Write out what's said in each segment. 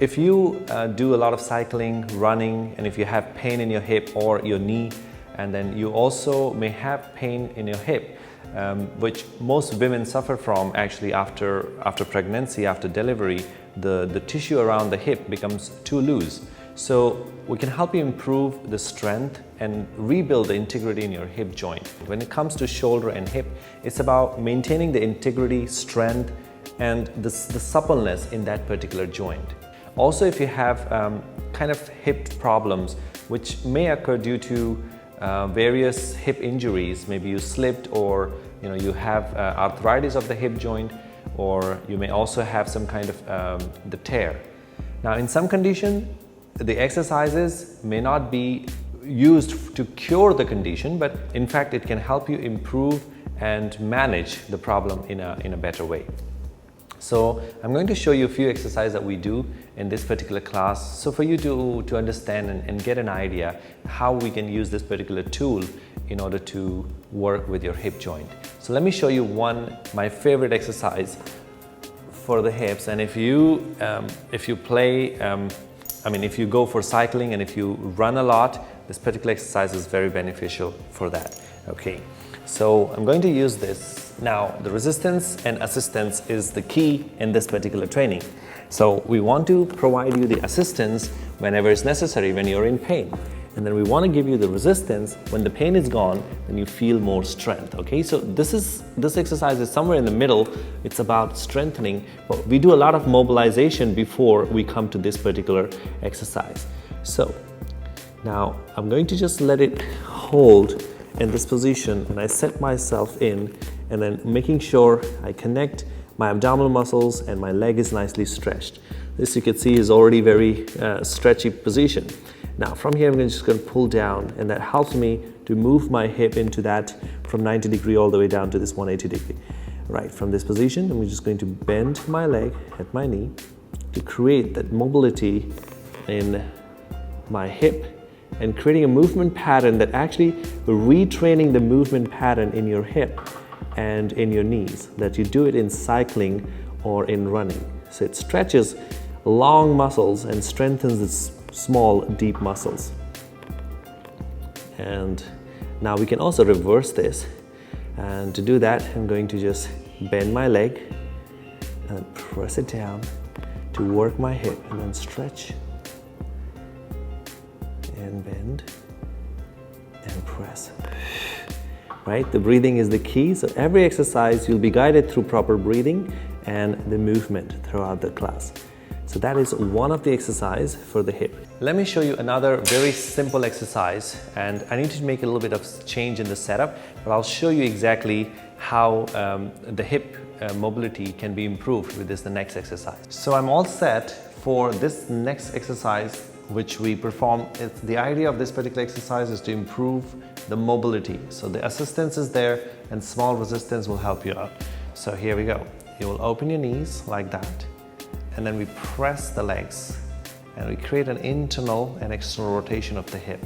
If you do a lot of cycling, running, and if you have pain in your hip or your knee, and then you also may have pain in your hip, which most women suffer from actually after pregnancy, after delivery, the tissue around the hip becomes too loose. So we can help you improve the strength and rebuild the integrity in your hip joint. When it comes to shoulder and hip, it's about maintaining the integrity, strength, and the suppleness in that particular joint. Also, if you have kind of hip problems, which may occur due to various hip injuries, maybe you slipped, or you have arthritis of the hip joint, or you may also have some kind of the tear. Now, in some condition, the exercises may not be used to cure the condition, but in fact it can help you improve and manage the problem in a better way. So I'm going to show you a few exercises that we do in this particular class, so for you to understand and get an idea how we can use this particular tool in order to work with your hip joint. So let me show you my favorite exercise for the hips. And if you play, if you go for cycling and if you run a lot, this particular exercise is very beneficial for that. Okay, so I'm going to use this. Now, the resistance and assistance is the key in this particular training. So we want to provide you the assistance whenever it's necessary, when you're in pain. And then we want to give you the resistance when the pain is gone, then you feel more strength. Okay, so this exercise is somewhere in the middle. It's about strengthening, but we do a lot of mobilization before we come to this particular exercise. So now I'm going to just let it hold in this position, and I set myself in, and then making sure I connect my abdominal muscles and my leg is nicely stretched. This, you can see, is already very stretchy position. Now from here, I'm just going to pull down, and that helps me to move my hip into that from 90 degree all the way down to this 180 degree. Right, from this position, I'm just going to bend my leg at my knee to create that mobility in my hip, and creating a movement pattern that actually retraining the movement pattern in your hip and in your knees, that you do it in cycling or in running. So it stretches long muscles and strengthens the small, deep muscles. And now we can also reverse this. And to do that, I'm going to just bend my leg and press it down to work my hip, and then stretch and bend and press. Right? The breathing is the key. So every exercise you'll be guided through proper breathing and the movement throughout the class. So that is one of the exercises for the hip. Let me show you another very simple exercise, and I need to make a little bit of change in the setup, but I'll show you exactly how the hip mobility can be improved with the next exercise. So I'm all set for this next exercise which we perform. The idea of this particular exercise is to improve the mobility. So the assistance is there, and small resistance will help you out. So here we go. You will open your knees like that, and then we press the legs, and we create an internal and external rotation of the hip.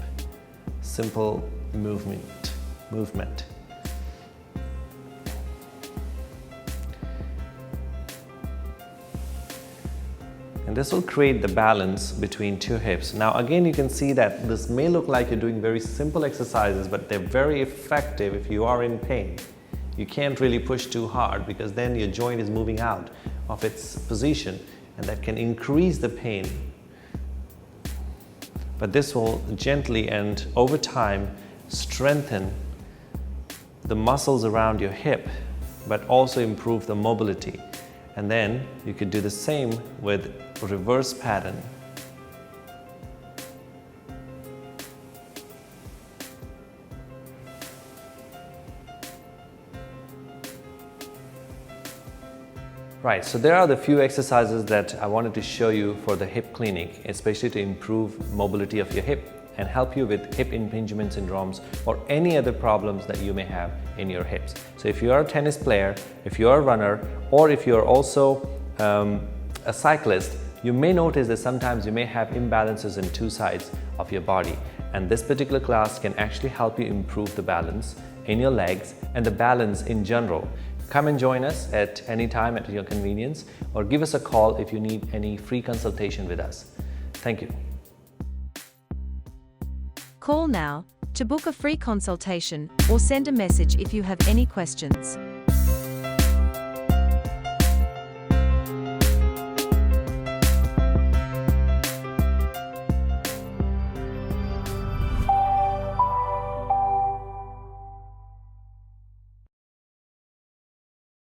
Simple movement. And this will create the balance between two hips. Now again, you can see that this may look like you're doing very simple exercises, but they're very effective if you are in pain. You can't really push too hard, because then your joint is moving out of its position, and that can increase the pain. But this will gently and over time strengthen the muscles around your hip, but also improve the mobility. And then you could do the same with reverse pattern. Right, so there are the few exercises that I wanted to show you for the hip clinic, especially to improve mobility of your hip and help you with hip impingement syndromes or any other problems that you may have in your hips. So if you are a tennis player, if you are a runner, or if you are also a cyclist, you may notice that sometimes you may have imbalances in two sides of your body, and this particular class can actually help you improve the balance in your legs and the balance in general. Come and join us at any time at your convenience, or give us a call if you need any free consultation with us. Thank you. Call now to book a free consultation or send a message if you have any questions.